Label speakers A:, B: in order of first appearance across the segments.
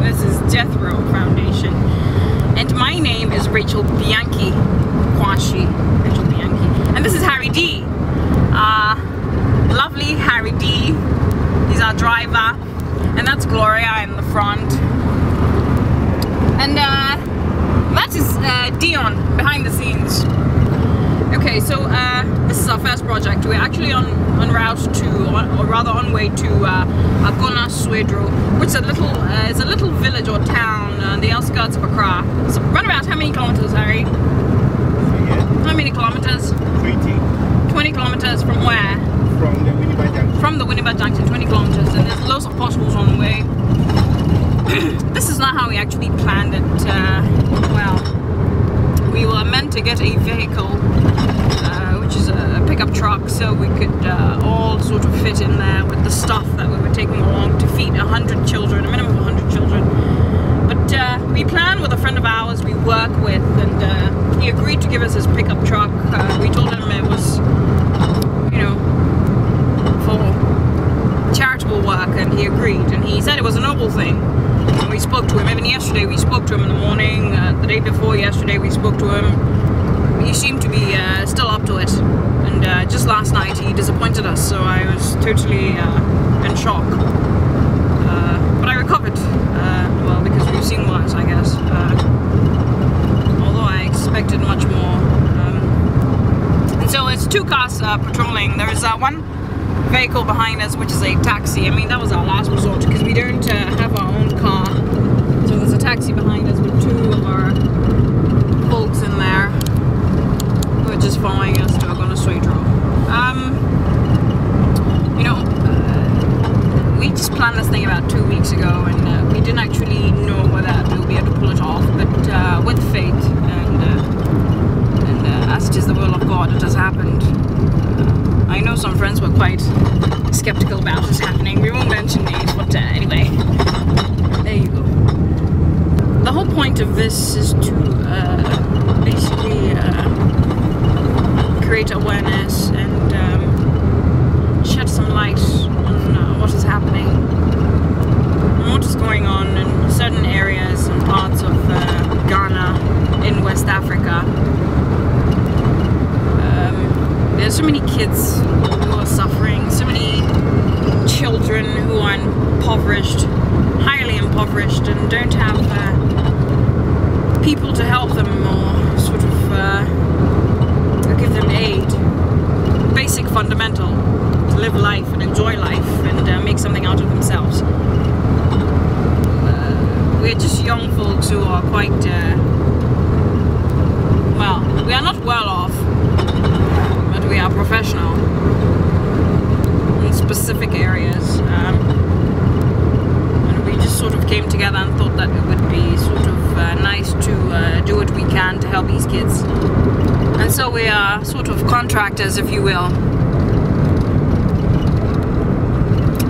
A: This is Jethro Foundation. And my name is Rachel Bianchi. Rachel Bianchi. And this is Harry D. Lovely Harry D. He's our driver. And that's Gloria in the front. And that is Dion behind the scenes. Okay, so this is our first project. We're actually on route to, or rather on way to Agona Swedru, which is a little village or town on the outskirts of Accra. So run about how many kilometers, Harry? How many kilometers? 20 kilometers from where?
B: From the Winneba Junction.
A: From the Winneba Junction, 20 kilometers, and there's loads of potholes on the way. This is not how we actually planned it. Well, we were meant to get a vehicle, which is a pickup truck, so we could all sort of fit in there with the stuff that we were taking along to feed 100 children, a minimum of 100 children. But we planned with a friend of ours we work with, and he agreed to give us his pickup truck. We told him it was, you know, for charitable work, and he agreed, and he said it was a noble thing. And we spoke to him. Even yesterday we spoke to him in the morning. The day before yesterday we spoke to him. He seemed to be still up to it, and just last night he disappointed us, so I was totally in shock. But I recovered, well, because we've seen worse, I guess. Although I expected much more. And so it's two cars patrolling. There is one vehicle behind us, which is a taxi. I mean, that was our last resort because we don't have our own car. So there's a taxi behind us with two of our folks in there who are just following us to Agona Swedru. You know, we just planned this thing about 2 weeks ago, and we didn't actually know whether we'll be able to pull it off, but with faith and as it is the will of God, it has happened. I know some friends were quite skeptical about it happening. We won't mention names, but anyway, there you go. The whole point of this is to basically create awareness and shed some light on what is happening and what is going on in certain areas and parts of Ghana in West Africa. There's so many kids who are suffering, so many children who are impoverished, highly impoverished, and don't have people to help them or sort of give them aid. Basic fundamental to live life and enjoy life and make something out of themselves. We're just young folks who are quite, well, we are not well off. We are professional in specific areas, and we just sort of came together and thought that it would be sort of nice to do what we can to help these kids. And so we are sort of contractors, if you will,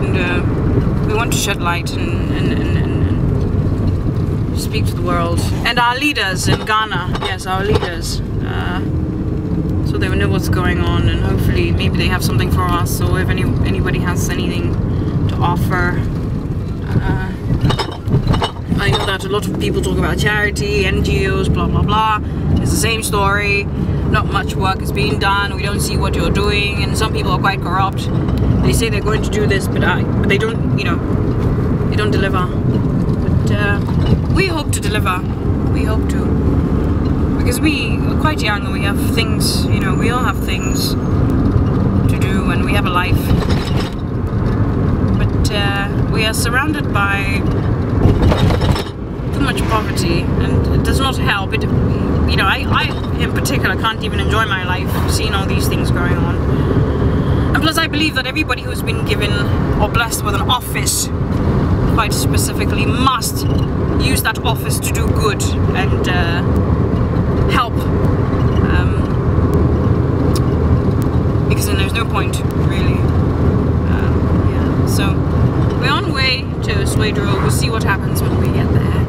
A: and we want to shed light and speak to the world. And our leaders in Ghana, yes, our leaders, so they will know what's going on, and hopefully maybe they have something for us. So if anybody has anything to offer, I know that a lot of people talk about charity, NGOs, blah blah blah. It's the same story. Not much work is being done. We don't see what you're doing, and some people are quite corrupt. They say they're going to do this, but they don't, you know, they don't deliver. But we hope to deliver. We hope to. Because we are quite young and we have things, you know, we all have things to do and we have a life. But we are surrounded by too much poverty, and it does not help. It, you know, I in particular can't even enjoy my life seeing all these things going on. And plus I believe that everybody who's been given or blessed with an office, quite specifically, must use that office to do good and help, because then there's no point really. Yeah, so we're on way to Swedru. We'll see what happens when we get there.